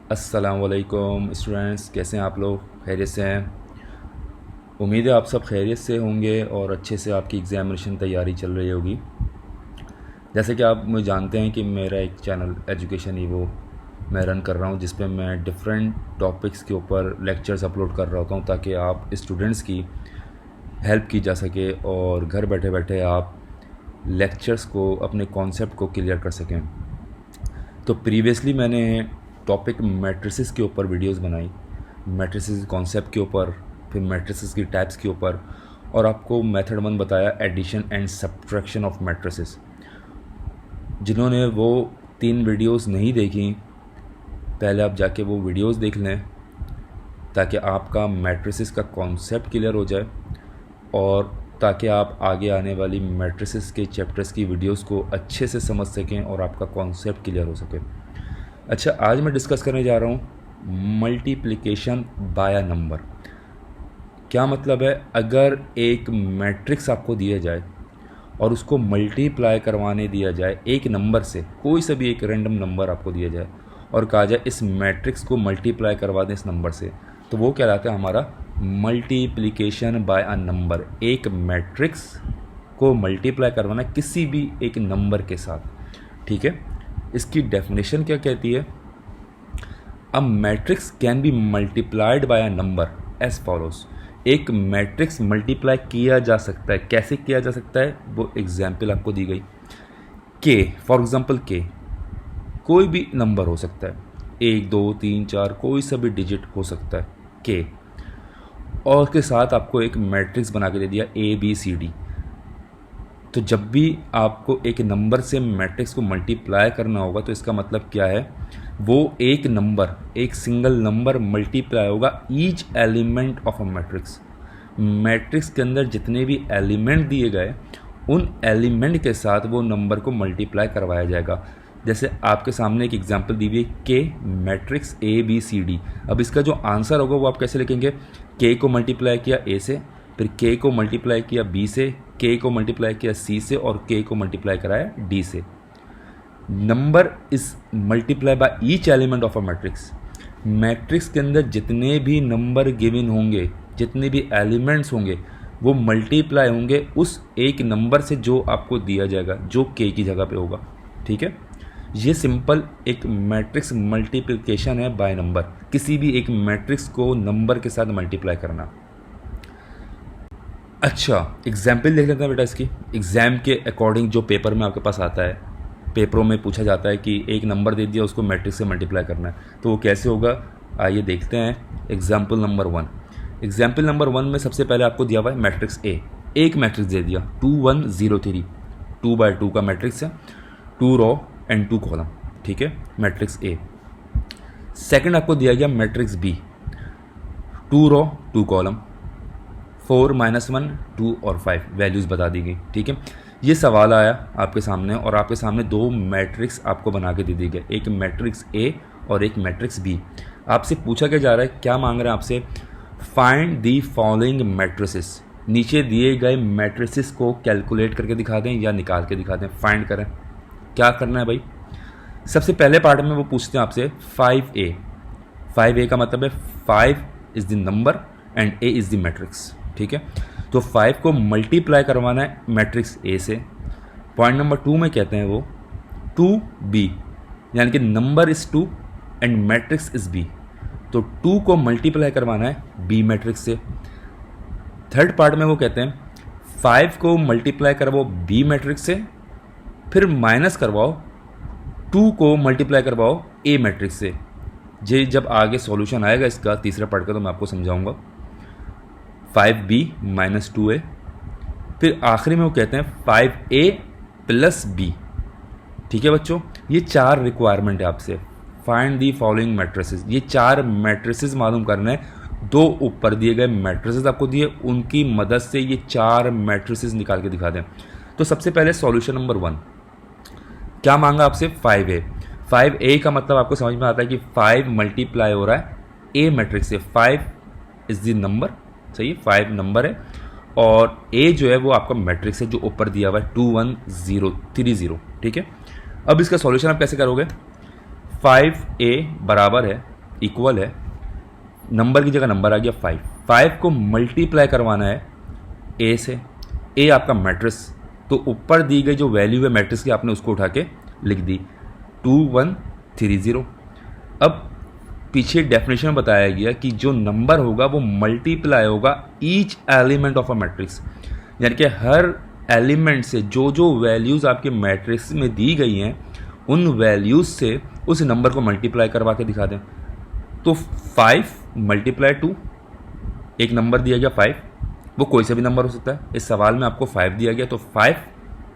अस्सलाम वालेकुम स्टूडेंट्स, कैसे हैं आप लोग? खैरियत से हैं? उम्मीद है आप सब खैरियत से होंगे और अच्छे से आपकी एग्ज़ामिनेशन तैयारी चल रही होगी। जैसे कि आप मुझे जानते हैं कि मेरा एक चैनल एजुकेशन ईवो मैं रन कर रहा हूं, जिस पे मैं डिफरेंट टॉपिक्स के ऊपर लेक्चर्स अपलोड कर रहा होता हूं ताकि आप स्टूडेंट्स की हेल्प की जा सके और घर बैठे बैठे आप लेक्चर्स को, अपने कॉन्सेप्ट को क्लियर कर सकें। तो प्रीवियसली मैंने टॉपिक मैट्रिसेस के ऊपर वीडियोस बनाई, मैट्रिसेस कॉन्सेप्ट के ऊपर, फिर मैट्रिसेस की टाइप्स के ऊपर, और आपको मेथड 1 बताया addition and subtraction of matrices. जिन्होंने वो 3 वीडियोस नहीं देखी, पहले आप जाके वो वीडियोस देख लें ताकि आपका मैट्रिसेस का कॉन्सेप्ट क्लियर हो जाए और ताकि आप आगे आने वाली मैट्रिसेस के चैप्टर्स की वीडियोस को अच्छे से समझ सकें और आपका कॉन्सेप्ट क्लियर हो सके। अच्छा, आज मैं डिस्कस करने जा रहा हूँ मल्टीप्लिकेशन बाय नंबर। क्या मतलब है? अगर एक मैट्रिक्स आपको दिया जाए और उसको मल्टीप्लाई करवाने दिया जाए एक नंबर से, कोई सा भी एक रैंडम नंबर आपको दिया जाए और कहा जाए इस मैट्रिक्स को मल्टीप्लाई करवा दें इस नंबर से, तो वो कहलाता है हमारा मल्टीप्लिकेशन बाय अ नंबर। एक मैट्रिक्स को मल्टीप्लाई करवाना किसी भी एक नंबर के साथ। ठीक है, इसकी डेफिनेशन क्या कहती है? A matrix can be multiplied by a number as follows. एक मैट्रिक्स मल्टीप्लाई किया जा सकता है। कैसे किया जा सकता है? वो एग्जाम्पल आपको दी गई। के, फॉर एग्जाम्पल के कोई भी नंबर हो सकता है, 1 2 3 4 कोई सा भी डिजिट हो सकता है के, और उसके साथ आपको एक मैट्रिक्स बना के दे दिया ABCD। तो जब भी आपको एक नंबर से मैट्रिक्स को मल्टीप्लाई करना होगा तो इसका मतलब क्या है? वो एक नंबर, एक सिंगल नंबर मल्टीप्लाई होगा each element of a matrix. Matrix के अंदर जितने भी एलिमेंट दिए गए उन एलिमेंट के साथ वो नंबर को मल्टीप्लाई करवाया जाएगा। जैसे आपके सामने एक एग्जांपल दी हुई है के मैट्रिक्स ABCD। अब इसका जो आंसर होगा वो आप कैसे लिखेंगे? के को मल्टीप्लाई किया A से, फिर के को मल्टीप्लाई किया B से, के को मल्टीप्लाई किया C से और के को मल्टीप्लाई कराया D से। Number is multiply by each element of a matrix. Matrix के अंदर जितने भी नंबर गिवन होंगे, जितने भी एलिमेंट्स होंगे, वो मल्टीप्लाई होंगे उस एक नंबर से जो आपको दिया जाएगा, जो के की जगह पे होगा। ठीक है, ये सिंपल एक मैट्रिक्स मल्टीप्लिकेशन है बाय नंबर। किसी भी एक मैट्रिक्स को नंबर के साथ मल्टीप्लाई करना। अच्छा, एग्जाम्पल देख लेते हैं बेटा इसकी। एग्ज़ाम के अकॉर्डिंग जो पेपर में आपके पास आता है, पेपरों में पूछा जाता है कि एक नंबर दे दिया, उसको मैट्रिक्स से मल्टीप्लाई करना है, तो वो कैसे होगा? आइए देखते हैं। Example number 1। एग्जाम्पल नंबर 1 में सबसे पहले आपको दिया हुआ है मैट्रिक्स A। एक मैट्रिक्स दे दिया 2 1 0 3, 2 बाय 2 का मैट्रिक्स है, 2 रो एंड 2 कॉलम। ठीक है, मैट्रिक्स A। सेकंड आपको दिया गया मैट्रिक्स B, 2 रो 2 कॉलम, 4 -1 2 और 5 वैल्यूज़ बता दी गई। ठीक है, ये सवाल आया आपके सामने और आपके सामने 2 मैट्रिक्स आपको बना के दे दिए गए, एक मैट्रिक्स A और एक मैट्रिक्स B। आपसे पूछा क्या जा रहा है, क्या मांग रहे हैं आपसे? Find the following matrices. नीचे दिए गए मैट्रिसेस को कैलकुलेट करके दिखा दें या निकाल के दिखा दें, फाइंड करें। क्या करना है भाई? सबसे पहले पार्ट में वो पूछते हैं आपसे 5A। 5A का मतलब है 5 is the number and A is the matrix. ठीक है, तो 5 को मल्टीप्लाई करवाना है मैट्रिक्स A से। पॉइंट नंबर 2 में कहते हैं वो 2B, यानी कि number is 2 and matrix is B, तो 2 को मल्टीप्लाई करवाना है B मैट्रिक्स से। थर्ड पार्ट में वो कहते हैं 5 को मल्टीप्लाई करवाओ B मैट्रिक्स से, फिर माइनस करवाओ 2 को मल्टीप्लाई करवाओ A मैट्रिक्स से। जे जब आगे सॉल्यूशन आएगा इसका तीसरा पार्ट का तो मैं आपको समझाऊंगा। 5B माइनस 2A, फिर आखिरी में वो कहते हैं 5A प्लस B। ठीक है बच्चों, ये 4 रिक्वायरमेंट है आपसे। फाइंड दी फॉलोइंग मैट्रिसेस, ये 4 मैट्रिसेस मालूम करना है। 2 ऊपर दिए गए मैट्रिसेस आपको दिए, उनकी मदद से ये 4 मैट्रिसेस निकाल के दिखा दें। तो सबसे पहले सॉल्यूशन नंबर 1 क्या मांगा आपसे? 5A। 5A का मतलब आपको समझ में आता है कि 5 मल्टीप्लाई हो रहा है A मैट्रिक्स से। 5 इज़ द नंबर, सही है, 5 नंबर है और A जो है वो आपका मैट्रिक्स है जो ऊपर दिया हुआ है 2 1 0 3 0। ठीक है, अब इसका सॉल्यूशन आप कैसे करोगे? 5A बराबर है इक्वल है, नंबर की जगह नंबर आ गया 5, 5 को मल्टीप्लाई करवाना है ए से, ए आपका मैट्रिक्स, तो ऊपर दी गई जो वैल्यू है मैट्रिक्स की आपने उसको उठा के लिख दी 2130। अब पीछे डेफिनेशन में बताया गया कि जो नंबर होगा वो मल्टीप्लाई होगा each element of a matrix, यानी कि हर एलिमेंट से जो जो वैल्यूज़ आपके मैट्रिक्स में दी गई हैं उन वैल्यूज़ से उस नंबर को मल्टीप्लाई करवा के दिखा दें। तो 5 मल्टीप्लाई 2, एक नंबर दिया गया 5, वो कोई सा भी नंबर हो सकता है, इस सवाल में आपको 5 दिया गया, तो 5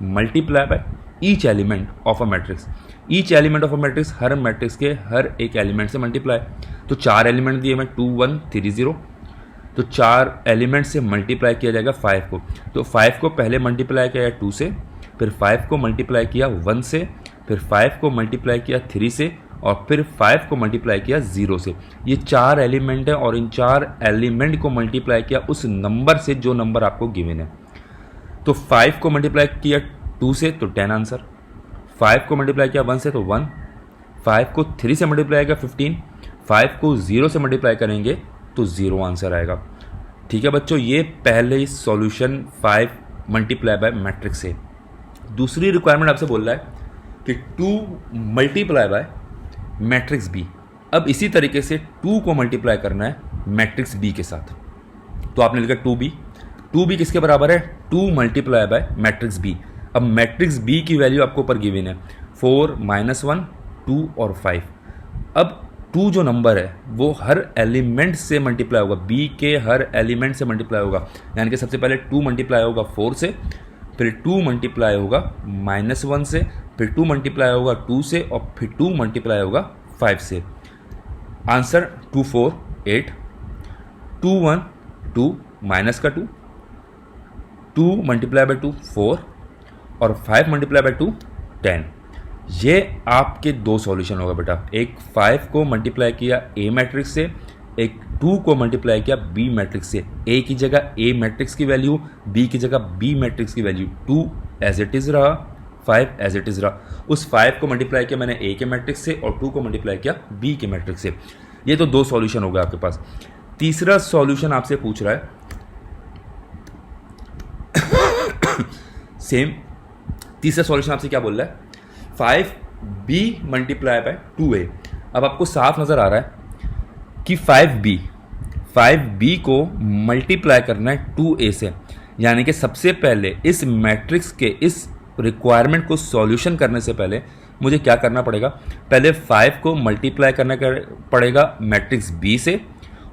multiply by each element of a matrix. Each element of a matrix, her matrix के हर एक एलिमेंट से मल्टीप्लाई, तो 4 एलिमेंट दिए मैं 2130, तो 4 एलिमेंट से मल्टीप्लाई किया जाएगा 5 को। तो 5 को पहले मल्टीप्लाई किया 2 से, फिर 5 को मल्टीप्लाई किया 1 से, फिर 5 को मल्टीप्लाई किया 3 से, और फिर 5 को मल्टीप्लाई किया 0 से। ये 4 एलिमेंट है और इन 4 एलिमेंट को मल्टीप्लाई किया उस नंबर से जो नंबर आपको गिवन है। तो 5 को मल्टीप्लाई किया 2 से तो 10 आंसर, 5 को मल्टीप्लाई किया 1 से तो 1, 5 को 3 से मल्टीप्लाई किया 15, 5 को 0 से मल्टीप्लाई करेंगे तो 0 आंसर आएगा। ठीक है बच्चों, ये पहले सॉल्यूशन 5 मल्टीप्लाई बाय मैट्रिक्स है। दूसरी रिक्वायरमेंट आपसे बोल रहा है कि 2 मल्टीप्लाई बाय मैट्रिक्स बी। अब इसी तरीके से 2 को मल्टीप्लाई करना है मैट्रिक्स बी के साथ, तो आपने लिखा 2b, 2b किसके बराबर है 2 मल्टीप्लाई बाय मैट्रिक्स बी। अब मैट्रिक्स बी की वैल्यू आपको ऊपर गिवन है 4 -1 2 और 5। अब 2 जो नंबर है वो हर एलिमेंट से मल्टीप्लाई होगा, बी के हर एलिमेंट से मल्टीप्लाई होगा, यानी कि सबसे पहले 2 मल्टीप्लाई होगा 4 से, फिर 2 मल्टीप्लाई होगा -1 से, फिर 2 मल्टीप्लाई होगा 2 से, और फिर 2 मल्टीप्लाई होगा 5 से। आंसर 2 4 8, 2 1 2 माइनस का 2, 2 मल्टीप्लाई बाय 2 4, और 5 मल्टीप्लाई बाय 2 10। ये आपके 2 सॉल्यूशन होगा बेटा, एक 5 को मल्टीप्लाई किया ए मैट्रिक्स से, एक 2 को मल्टीप्लाई किया बी मैट्रिक्स से। ए की जगह ए मैट्रिक्स की वैल्यू, बी की जगह बी मैट्रिक्स की वैल्यू, 2 एज इट इज़ रहा, 5 एज इट इज़ रहा। उस 5 को मल्टीप्लाई किया मैंने ए के मैट्रिक्स से और 2 को मल्टीप्लाई किया बी के मैट्रिक्स से। ये तो 2 सॉल्यूशन होगा आपके पास। तीसरा सॉल्यूशन आपसे पूछ रहा है सेम, तीसरा सॉल्यूशन आपसे क्या बोल रहा है 5b मल्टीप्लाई बाय 2a। अब आपको साफ नज़र आ रहा है कि 5b को मल्टीप्लाई करना है 2a से, यानी कि सबसे पहले इस मैट्रिक्स के इस रिक्वायरमेंट को सॉल्यूशन करने से पहले मुझे क्या करना पड़ेगा, पहले 5 को मल्टीप्लाई करना पड़ेगा मैट्रिक्स b से,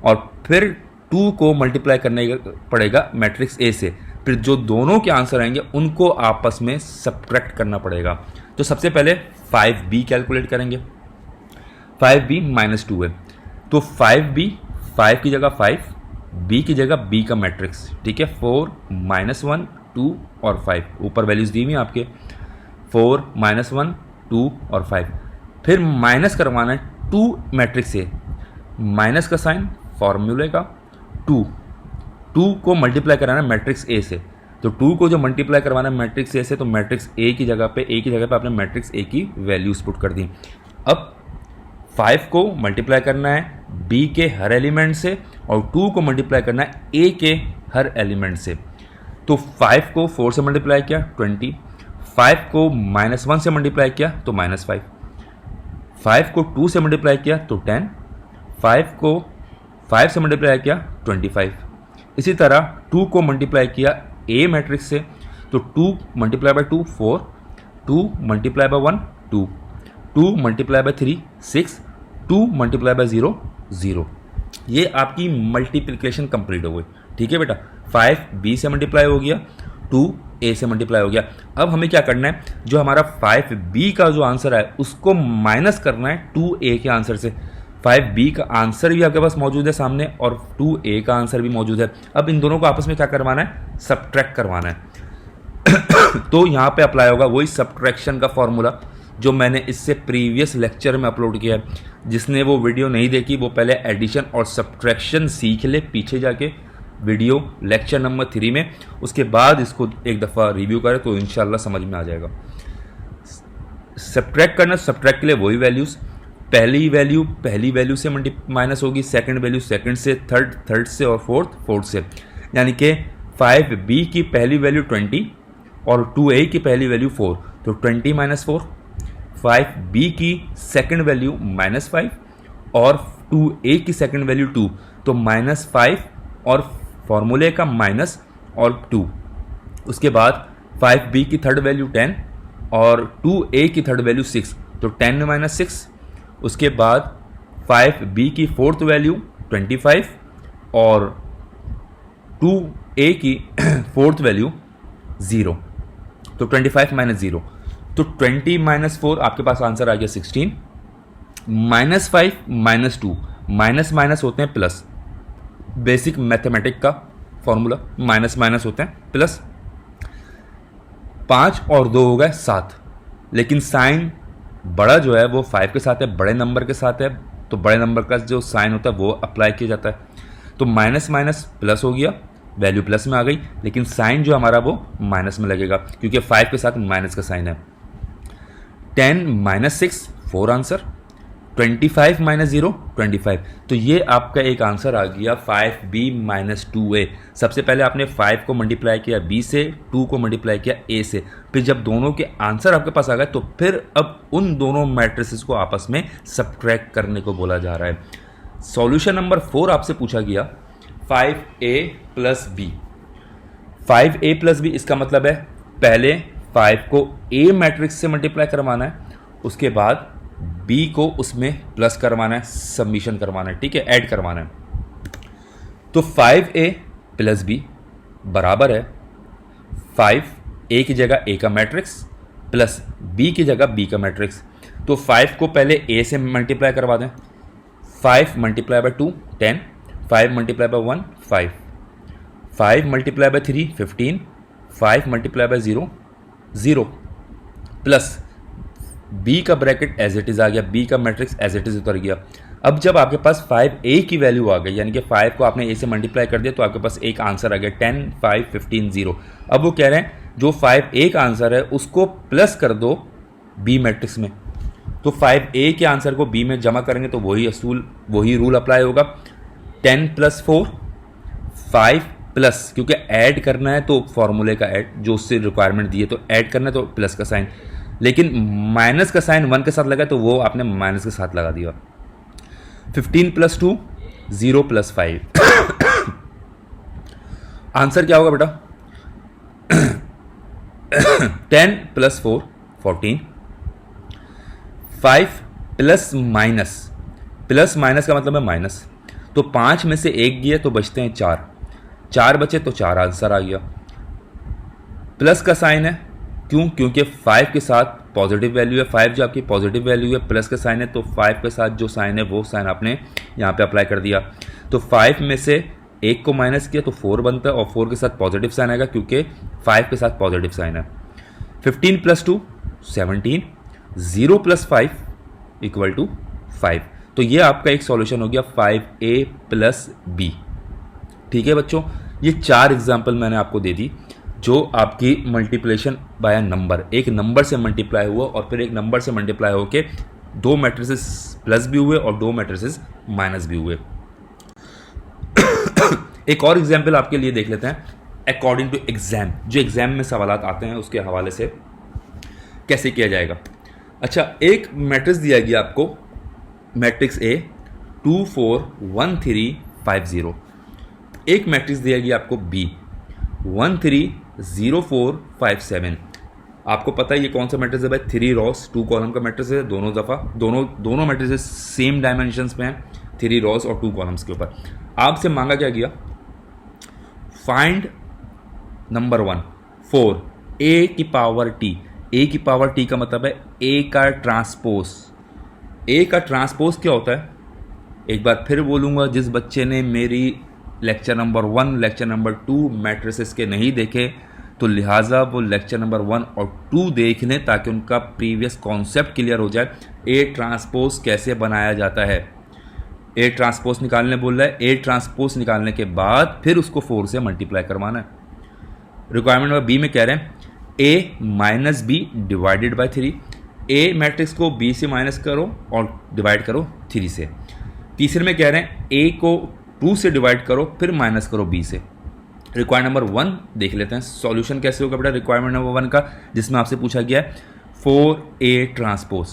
और फिर 2 को मल्टीप्लाई करने पड़ेगा मैट्रिक्स a से, फिर जो दोनों के आंसर आएंगे उनको आपस में सब्ट्रैक्ट करना पड़ेगा। तो सबसे पहले 5b कैलकुलेट करेंगे, 5b माइनस 2 है, तो 5b 5 की जगह 5, b की जगह b का मैट्रिक्स, ठीक है, 4 -1 2 और 5, ऊपर वैल्यूज दी हुई हैं आपके 4 -1 2 और 5। फिर माइनस करवाना है 2 मैट्रिक्स से, माइनस का साइन फॉर्मूले का 2 को मल्टीप्लाई कराना है मैट्रिक्स ए से, तो 2 को जो मल्टीप्लाई करवाना है मैट्रिक्स ए से, तो मैट्रिक्स ए की जगह पे आपने मैट्रिक्स ए की वैल्यूज पुट कर दी। अब 5 को मल्टीप्लाई करना है बी के हर एलिमेंट से, और 2 को मल्टीप्लाई करना है ए के हर एलिमेंट से। तो 5 को 4 से मल्टीप्लाई किया 20, 5 को -1 से मल्टीप्लाई किया तो -5, 5 को 2 से मल्टीप्लाई किया तो 10, 5 को 5 से मल्टीप्लाई किया 25। इसी तरह 2 को मल्टीप्लाई किया ए मैट्रिक्स से, तो 2 multiply by 2 4, 2 multiply by 1 2, 2 multiply by 3 6, 2 multiply by 0 0। ये आपकी मल्टीप्लिकेशन कंप्लीट हो गई। ठीक है बेटा, 5 बी से मल्टीप्लाई हो गया, 2 ए से मल्टीप्लाई हो गया। अब हमें क्या करना है, जो हमारा 5 बी का जो आंसर है उसको माइनस करना है 2 ए के आंसर से। 5 बी का आंसर भी आपके पास मौजूद है सामने, और 2 ए का आंसर भी मौजूद है। अब इन दोनों को आपस में क्या करवाना है, सब्ट्रैक्ट करवाना है। तो यहाँ पे अप्लाई होगा वही सब्ट्रैक्शन का फॉर्मूला जो मैंने इससे प्रीवियस लेक्चर में अपलोड किया है। जिसने वो वीडियो नहीं देखी वो पहले एडिशन और सब्ट्रैक्शन सीख ले, पीछे जाके वीडियो लेक्चर नंबर 3 में, उसके बाद इसको एक दफ़ा रिव्यू करें तो इंशाल्लाह समझ में आ जाएगा। सब्ट्रैक्ट करना, सब्ट्रैक्ट के लिए वही वैल्यूज़ पहली वैल्यू से माइनस होगी, सेकंड वैल्यू सेकंड से, थर्ड से और फोर्थ से। यानी कि 5b की पहली वैल्यू 20 और 2a की पहली वैल्यू 4, तो 20 माइनस 4। 5b की सेकंड वैल्यू -5 और 2a की सेकंड वैल्यू 2, तो -5 और फॉर्मूले का माइनस और 2। उसके बाद 5b की थर्ड वैल्यू 10 और 2a की थर्ड वैल्यू 6, तो 10 माइनस 6। उसके बाद 5b की फोर्थ वैल्यू 25 और 2a की फोर्थ वैल्यू 0, तो 25 माइनस 0, तो 20 माइनस 4 आपके पास आंसर आ गया 16। -5 माइनस 2, माइनस माइनस होते हैं प्लस, बेसिक मैथमेटिक का फॉर्मूला, माइनस माइनस होते हैं प्लस। 5 और 2 हो गए 7, लेकिन साइन बड़ा जो है वो 5 के साथ है, बड़े नंबर के साथ है, तो बड़े नंबर का जो साइन होता है वो अप्लाई किया जाता है। तो माइनस माइनस प्लस हो गया, वैल्यू प्लस में आ गई, लेकिन साइन जो हमारा वो माइनस में लगेगा क्योंकि 5 के साथ माइनस का साइन है। 10 माइनस 6 4 आंसर, 25 माइनस 0 25। तो ये आपका एक आंसर आ गया 5b माइनस 2a। सबसे पहले आपने 5 को मल्टीप्लाई किया b से, 2 को मल्टीप्लाई किया a से, फिर जब दोनों के आंसर आपके पास आ गए तो फिर अब उन दोनों मैट्रिसेस को आपस में सब्ट्रैक्ट करने को बोला जा रहा है। सॉल्यूशन नंबर 4 आपसे पूछा गया 5a plus b। 5a plus b इसका मतलब है पहले 5 को a मैट्रिक्स से मल्टीप्लाई करवाना है, उसके बाद b को उसमें प्लस करवाना है, सबमिशन करवाना है, ठीक है, ऐड करवाना है। तो 5a प्लस b बराबर है 5a की जगह a का मैट्रिक्स प्लस b की जगह b का मैट्रिक्स। तो 5 को पहले a से मल्टीप्लाई करवा दें, 5 multiply by 2 10, 5 multiply by 1 5, 5 multiply by 3 15, 5 multiply by 0 0, plus b का ब्रैकेट एज इट इज आ गया, b का मैट्रिक्स एज इट इज उतर गया। अब जब आपके पास 5a की वैल्यू आ गई, यानी कि 5 को आपने a से मल्टीप्लाई कर दिया, तो आपके पास एक आंसर आ गया 10 5 15 0। अब वो कह रहे हैं जो 5a का आंसर है उसको प्लस कर दो b मैट्रिक्स में। तो 5a के आंसर को b में जमा करेंगे तो वही रूल अप्लाई होगा। 10 प्लस 4 5 प्लस, क्योंकि ऐड करना है तो फॉर्मूले का ऐड जो उससे रिक्वायरमेंट दी है, तो ऐड करना है तो प्लस का साइन, लेकिन माइनस का साइन 1 के साथ लगा तो वो आपने माइनस के साथ लगा दिया। 15 प्लस 2 0 प्लस 5 आंसर क्या होगा बेटा 10 प्लस 4 14, 5 प्लस माइनस का मतलब है माइनस, तो 5 में से 1 गया तो बचते हैं 4 बचे तो 4 आंसर आ गया। प्लस का साइन है, क्योंकि 5 के साथ पॉजिटिव वैल्यू है, 5 जो आपकी पॉजिटिव वैल्यू है, प्लस का साइन है, तो 5 के साथ जो साइन है वो साइन आपने यहाँ पे अप्लाई कर दिया। तो 5 में से 1 को माइनस किया तो 4 बनता है, और 4 के साथ पॉजिटिव साइन आएगा क्योंकि 5 के साथ पॉजिटिव साइन है। 15 प्लस 2 17, 0 प्लस 5 इक्वल टू 5। तो ये आपका एक सॉल्यूशन हो गया 5a प्लस b। ठीक है बच्चों, ये 4 एग्जाम्पल मैंने आपको दे दी जो आपकी मल्टीप्लिकेशन बाय नंबर, एक नंबर से मल्टीप्लाई हुआ और फिर एक नंबर से मल्टीप्लाई होके 2 मैट्रिसेस प्लस भी हुए और 2 मैट्रिसेस माइनस भी हुए। एक और एग्जाम्पल आपके लिए देख लेते हैं अकॉर्डिंग टू एग्जाम, जो एग्जाम में सवालात आते हैं उसके हवाले से कैसे किया जाएगा। अच्छा, एक मैट्रिक्स दिया गया आपको, मैट्रिक्स ए 2 4 1 3 5 0। एक मैट्रिक्स दिया गया आपको बी 1 3 0 4 5 7। आपको पता है ये कौन सा मैट्रिक्स है भाई, 3 रॉस 2 कॉलम का मैट्रिक्स है। दोनों मैट्रिक्स सेम डायमेंशंस में हैं, 3 रॉस और 2 कॉलम्स के ऊपर। आपसे मांगा क्या गया, फाइंड नंबर 1 4 a की पावर t। a की पावर t का मतलब है a का ट्रांसपोज। a का ट्रांसपोज क्या होता है, एक बार फिर बोलूँगा, जिस बच्चे ने मेरी lecture number 1 lecture number 2 matrices के नहीं देखे तो लिहाजा वो लेक्चर नंबर 1 और 2 देख लें ताकि उनका प्रीवियस कॉन्सेप्ट क्लियर हो जाए। ए ट्रांसपोज कैसे बनाया जाता है, ए ट्रांसपोज निकालने बोल रहा है, ए ट्रांसपोज निकालने के बाद फिर उसको 4 से मल्टीप्लाई करवाना है। रिक्वायरमेंट नंबर बी में कह रहे हैं a minus B divided by 3। A matrix को बी से माइनस करो और डिवाइड करो 3 से। तीसरे में कह रहे हैं ए को 2 से डिवाइड करो फिर माइनस करो बी से। रिक्वायरमेंट नंबर 1 देख लेते हैं सॉल्यूशन कैसे होगा बेटा रिक्वायरमेंट नंबर 1 का, जिसमें आपसे पूछा गया है 4A transpose,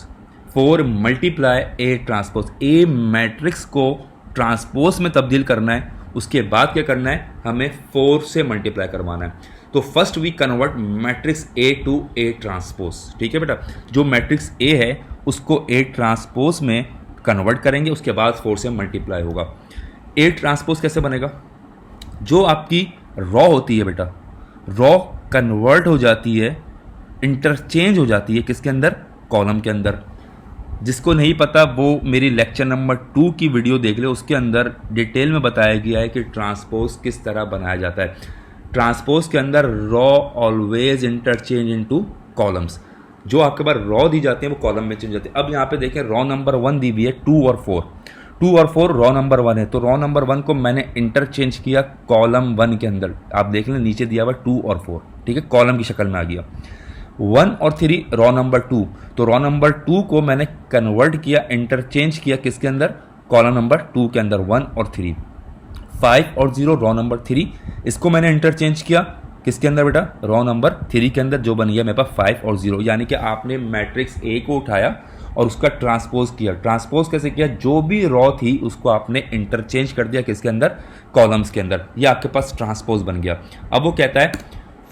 4 multiply A transpose. A matrix को ट्रांसपोज में तब्दील करना है, उसके बाद क्या करना है, हमें 4 से मल्टीप्लाई करवाना है। तो first we convert matrix A to A transpose. ठीक है बेटा, जो मैट्रिक्स A है उसको A ट्रांसपोज में कन्वर्ट करेंगे, उसके बाद 4 से मल्टीप्लाई होगा। A ट्रांसपोज कैसे बनेगा, जो आपकी रॉ होती है बेटा, रॉ कन्वर्ट हो जाती है, इंटरचेंज हो जाती है किसके अंदर, कॉलम के अंदर। जिसको नहीं पता वो मेरी लेक्चर नंबर 2 की वीडियो देख ले, उसके अंदर डिटेल में बताया गया है कि ट्रांसपोज किस तरह बनाया जाता है। ट्रांसपोज के अंदर raw always interchange into columns, जो आपके पास रॉ दी जाती है वो कॉलम में चेंज जाती है। अब यहाँ पे देखें रॉ नंबर 1 दी हुई है 2 और 4, 2 और 4 रॉ नंबर 1 है, तो रॉ नंबर 1 को मैंने इंटरचेंज किया कॉलम 1 के अंदर। आप देख लें नीचे दिया हुआ 2 और 4, ठीक है, कॉलम की शक्ल में आ गया। 1 और 3 रॉ नंबर 2, तो रॉ नंबर 2 को मैंने कन्वर्ट किया, इंटरचेंज किया किसके अंदर, कॉलम नंबर 2 के अंदर 1 और 3। 5 और 0 रॉ नंबर 3, इसको मैंने इंटरचेंज किया किसके अंदर बेटा, रॉ नंबर 3 के अंदर, जो बन गया मेरे पास 5 और 0। यानी कि आपने मैट्रिक्स ए को उठाया और उसका ट्रांसपोज किया। ट्रांसपोज कैसे किया, जो भी रॉ थी उसको आपने इंटरचेंज कर दिया किसके अंदर, कॉलम्स के अंदर। ये आपके पास ट्रांसपोज बन गया। अब वो कहता है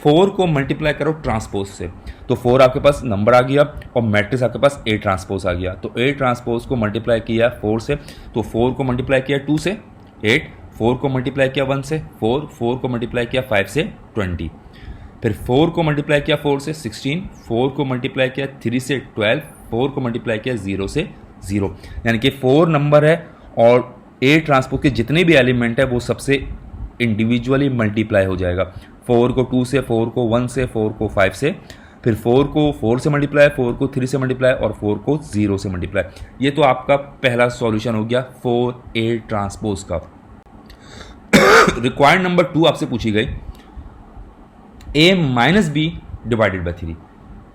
4 को मल्टीप्लाई करो ट्रांसपोज से, तो 4 आपके पास नंबर आ गया और मैट्रिक्स आपके पास A ट्रांसपोज आ गया। तो A ट्रांसपोज को मल्टीप्लाई किया 4 से, तो 4 को मल्टीप्लाई किया 2 से 8, 4 को मल्टीप्लाई किया 1 से 4, 4 को मल्टीप्लाई किया 5 से 20, फिर 4 को मल्टीप्लाई किया 4 से 16, 4 को मल्टीप्लाई किया 3 से 12, 4 को मल्टीप्लाई किया 0 से 0। यानी कि 4 नंबर है और A ट्रांसपोज के जितने भी एलिमेंट है वो सबसे इंडिविजुअली मल्टीप्लाई हो जाएगा। 4 को 2 से, 4 को 1 से, 4 को 5 से, फिर 4 को 4 से मल्टीप्लाई, 4 को 3 से मल्टीप्लाई और 4 को 0 से मल्टीप्लाई। ये तो आपका पहला सॉल्यूशन हो गया 4A ट्रांसपोज का। रिक्वायर्ड नंबर 2 आपसे पूछी गई A minus B divided by 3,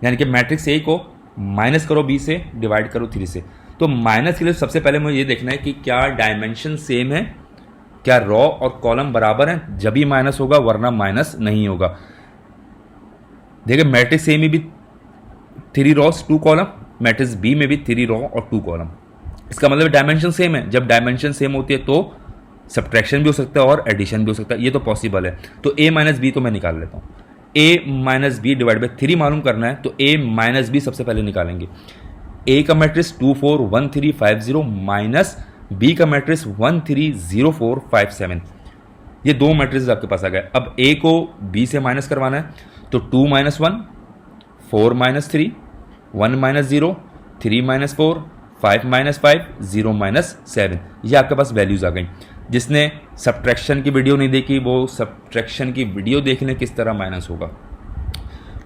यानी कि मैट्रिक्स A को माइनस करो B से, डिवाइड करो 3 से। तो माइनस के लिए सबसे पहले मुझे ये देखना है कि क्या डायमेंशन सेम है, क्या रॉ और कॉलम बराबर हैं, जब ही माइनस होगा, वरना माइनस नहीं होगा। देखिए मैट्रिक्स ए में भी 3 रॉस 2 कॉलम, मैट्रिक्स बी में भी 3 रॉ और 2 कॉलम। इसका मतलब डायमेंशन सेम है। जब डायमेंशन सेम होती है तो सब्ट्रैक्शन भी हो सकता है और एडिशन भी हो सकता है, ये तो पॉसिबल है। तो ए माइनस बी तो मैं निकाल लेता हूँ। ए माइनस बी डिवाइड बाई 3 मालूम करना है, तो ए माइनस बी सबसे पहले निकालेंगे। ए का मैट्रिक्स 2 4 1 3 5 0 माइनस बी का मैट्रिक्स 1 3 0 4 5 7। ये 2 मैट्रिक्स आपके पास आ गए। अब ए को बी से माइनस करवाना है, तो 2 minus 1, 4 minus 3, 1 minus 0, 3 minus 4, 5 minus 5, 0 minus 7। ये आपके पास वैल्यूज आ गई। जिसने सब्ट्रैक्शन की वीडियो नहीं देखी वो सब्ट्रैक्शन की वीडियो देख लें किस तरह माइनस होगा।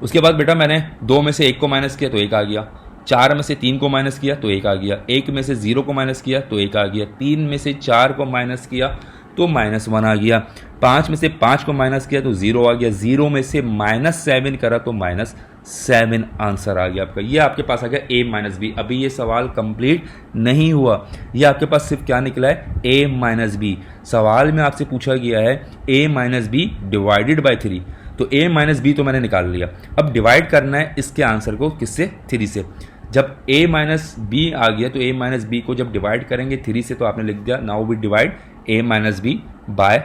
उसके बाद बेटा मैंने 2 में से 1 को माइनस किया तो 1 आ गया, 4 में से 3 को माइनस किया तो 1 आ गया, 1 में से 0 को माइनस किया तो 1 आ गया, 3 में से 4 को माइनस किया तो -1 आ गया, 5 में से 5 को माइनस किया तो 0 आ गया, 0 में से -7 करा तो -7 आंसर आ गया आपका। ये आपके पास आ गया A माइनस बी। अभी ये सवाल कंप्लीट नहीं हुआ, ये आपके पास सिर्फ क्या निकला है, A माइनस बी। सवाल में आपसे पूछा गया है A minus B divided by 3, तो A माइनस बी तो मैंने निकाल लिया। अब डिवाइड करना है इसके आंसर को किससे, 3 से। जब A माइनस बी आ गया तो A माइनस बी को जब डिवाइड करेंगे 3 से, तो आपने लिख दिया now we divide A minus B by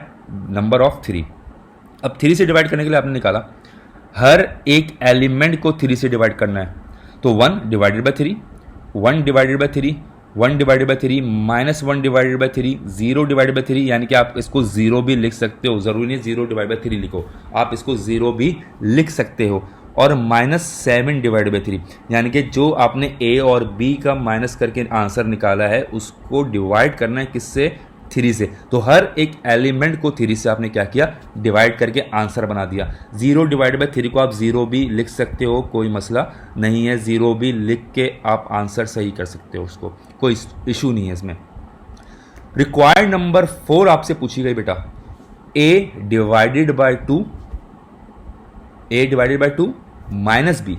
number of 3। अब 3 से डिवाइड करने के लिए आपने निकाला हर एक एलिमेंट को 3 से डिवाइड करना है, तो 1 divided by 3, 1 divided by 3, 1 divided by 3, -1 divided by 3, 0 divided by 3, यानी कि आप इसको 0 भी लिख सकते हो, ज़रूरी नहीं 0 डिवाइड बाई 3 लिखो, आप इसको 0 भी लिख सकते हो। और -7 डिवाइड बाई 3, यानी कि जो आपने A और B का माइनस करके आंसर निकाला है उसको डिवाइड करना है किससे, 3 से। तो हर एक एलिमेंट को 3 से आपने क्या किया, डिवाइड करके आंसर बना दिया। 0 डिवाइड बाई 3 को आप 0 भी लिख सकते हो, कोई मसला नहीं है, 0 भी लिख के आप आंसर सही कर सकते हो, उसको कोई इशू नहीं है इसमें। रिक्वायर्ड नंबर 4 आपसे पूछी गई बेटा, A divided by 2, A divided by 2 minus B,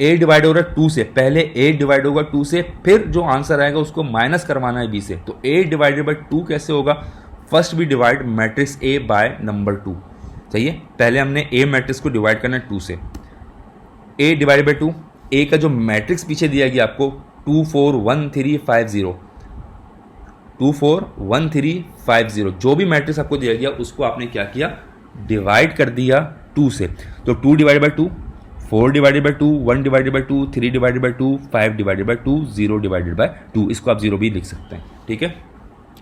A divide हो रहा है 2 से, पहले ए डिवाइड होगा 2 से, फिर जो आंसर आएगा उसको माइनस करवाना है बी से। तो ए डिवाइडेड बाई 2 कैसे होगा? फर्स्ट भी divide matrix A by number 2, सही है। पहले हमने ए मैट्रिक्स को डिवाइड करना है 2 से, ए डिवाइड बाई 2, ए का जो मैट्रिक्स पीछे दिया गया आपको 2 4 1 3 5 0, 2 4 1 3 5 0, जो भी मैट्रिक्स आपको दिया गया उसको आपने क्या किया? डिवाइड कर दिया 2 से। तो 2 divide by 2, 4 divided by 2, 1 divided by 2, 3 divided by 2, 5 divided by 2, 0 divided by 2, इसको आप 0 भी लिख सकते हैं, ठीक है।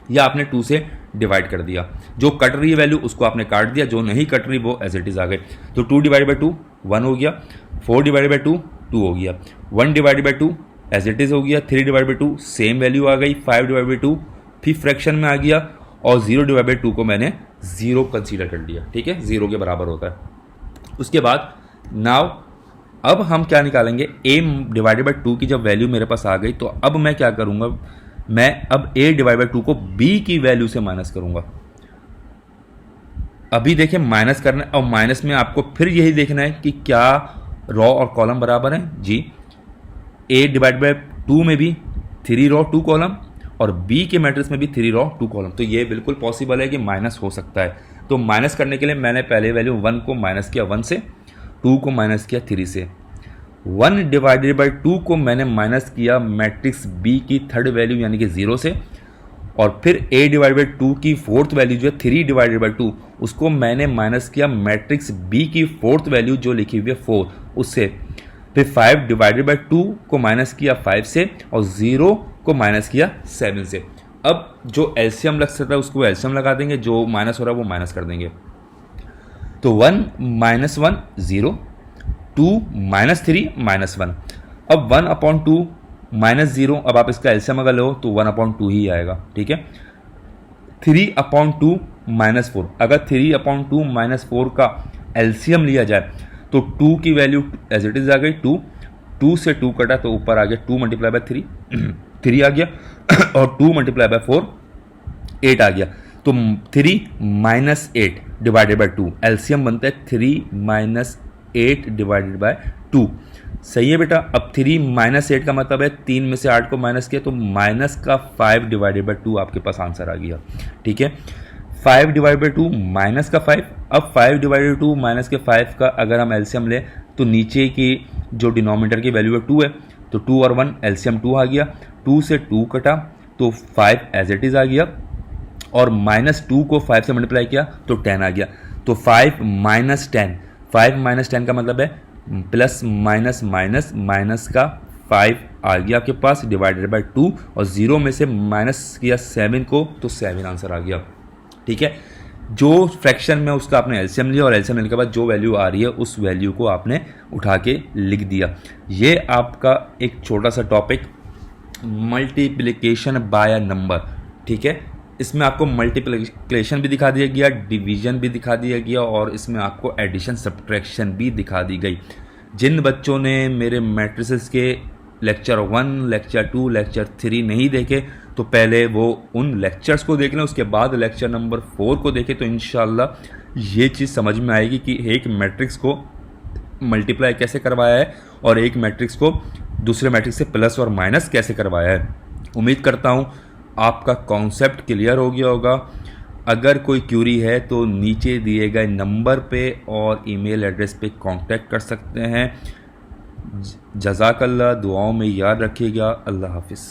या आपने 2 से डिवाइड कर दिया, जो कट रही है वैल्यू उसको आपने काट दिया, जो नहीं कट रही वो एज इट इज आ गए। तो 2 डिवाइड बाई 2 1 हो गया, 4 डिवाइड बाई 2 2 हो गया, 1 divide by 2 as it is हो गया, 3 डिवाइड बाई 2 सेम वैल्यू आ गई, 5 डिवाइड बाई 2 फिर फ्रैक्शन में आ गया, और 0 डिवाइड बाई 2 को मैंने 0 कंसीडर कर लिया, ठीक है, 0 के बराबर होता है। उसके बाद नाउ अब हम क्या निकालेंगे? a डिवाइडेड बाई 2 की जब वैल्यू मेरे पास आ गई, तो अब मैं क्या करूंगा? मैं अब a डिवाइड बाई 2 को b की वैल्यू से माइनस करूंगा। अभी देखिए माइनस करना है, और माइनस में आपको फिर यही देखना है कि क्या रॉ और कॉलम बराबर हैं। जी, a डिवाइड बाई 2 में भी 3 रॉ 2 कॉलम, और b के मैट्रिक्स में भी 3 रॉ 2 कॉलम, तो ये बिल्कुल पॉसिबल है कि माइनस हो सकता है। तो माइनस करने के लिए मैंने पहले वैल्यू 1 को माइनस किया 1 से, 2 को माइनस किया 3 से, 1 डिवाइडेड बाई 2 को मैंने माइनस किया मैट्रिक्स b की थर्ड वैल्यू यानी कि 0 से, और फिर a डिवाइड बाई 2 की फोर्थ वैल्यू जो है 3 डिवाइडेड बाई 2 उसको मैंने माइनस किया मैट्रिक्स b की फोर्थ वैल्यू जो लिखी हुई है 4 उससे, फिर 5 डिवाइडेड बाई 2 को माइनस किया 5 से, और 0 को माइनस किया 7 से। अब जो एलसीएम लग सकता है उसको एलसीएम लगा देंगे, जो माइनस हो रहा है वो माइनस कर देंगे। तो 1 माइनस 1 0, 2 माइनस 3 माइनस 1, अब 1 अपॉन 2 माइनस 0, अब आप इसका एलसीएम अगर लो तो 1 अपॉन 2 ही आएगा, ठीक है। 3 अपॉन 2 माइनस 4, अगर 3 अपॉन 2 माइनस 4 का एलसीएम लिया जाए तो 2 की वैल्यू एज इट इज आ गई 2, 2 से 2 कटा तो ऊपर आ गया 2 मल्टीप्लाई बाय 3 3 आ गया, और 2 मल्टीप्लाई बाय 4 8 आ गया। तो 3 माइनस 8 डिवाइडेड बाय 2 एलसीएम बनता है 3 माइनस 8 डिवाइडेड बाय 2, सही है बेटा। अब 3 माइनस 8 का मतलब है 3 में से 8 को माइनस किया तो माइनस का 5 डिवाइडेड बाय 2 आपके पास आंसर आ गया, ठीक है। 5 डिवाइड बाई 2 माइनस का 5, अब 5 डिवाइडेड 2 माइनस के 5 का अगर हम एलसीएम लें तो नीचे की जो डिनोमिनेटर की वैल्यू है 2 है, तो 2 और 1 एलसीएम 2 आ गया, 2 से 2 कटा तो 5 एज इट इज आ गया, और माइनस 2 को 5 से मल्टीप्लाई किया तो 10 आ गया। तो 5 माइनस 10, 5 माइनस 10 का मतलब है प्लस माइनस माइनस माइनस का 5 आ गया आपके पास डिवाइडेड बाय 2, और 0 में से माइनस किया 7 को तो 7 आंसर आ गया, ठीक है। जो फ्रैक्शन में उसका आपने एलसीएम लिया, और एलसीएम लेने के बाद जो वैल्यू आ रही है उस वैल्यू को आपने उठा के लिख दिया। ये आपका एक छोटा सा topic multiplication bye a number, ठीक है। इसमें आपको मल्टीप्लिकेशन भी दिखा दिया गया, डिवीजन भी दिखा दिया गया, और इसमें आपको एडिशन सब्ट्रैक्शन भी दिखा दी गई। जिन बच्चों ने मेरे मैट्रिसेस के लेक्चर 1, लेक्चर 2, लेक्चर 3 नहीं देखे तो पहले वो उन लेक्चर्स को देख लें, उसके बाद लेक्चर नंबर 4 को देखें, तो इंशाल्लाह ये चीज़ समझ में आएगी कि एक मैट्रिक्स को मल्टीप्लाई कैसे करवाया है और एक मैट्रिक्स को दूसरे मैट्रिक्स से प्लस और माइनस कैसे करवाया है। उम्मीद करता हूँ आपका कॉन्सेप्ट क्लियर हो गया होगा। अगर कोई क्यूरी है तो नीचे दिए गए नंबर पे और ईमेल एड्रेस पे कांटेक्ट कर सकते हैं। जज़ाकल्लाह, दुआओं में याद रखिएगा। अल्लाह हाफिज़।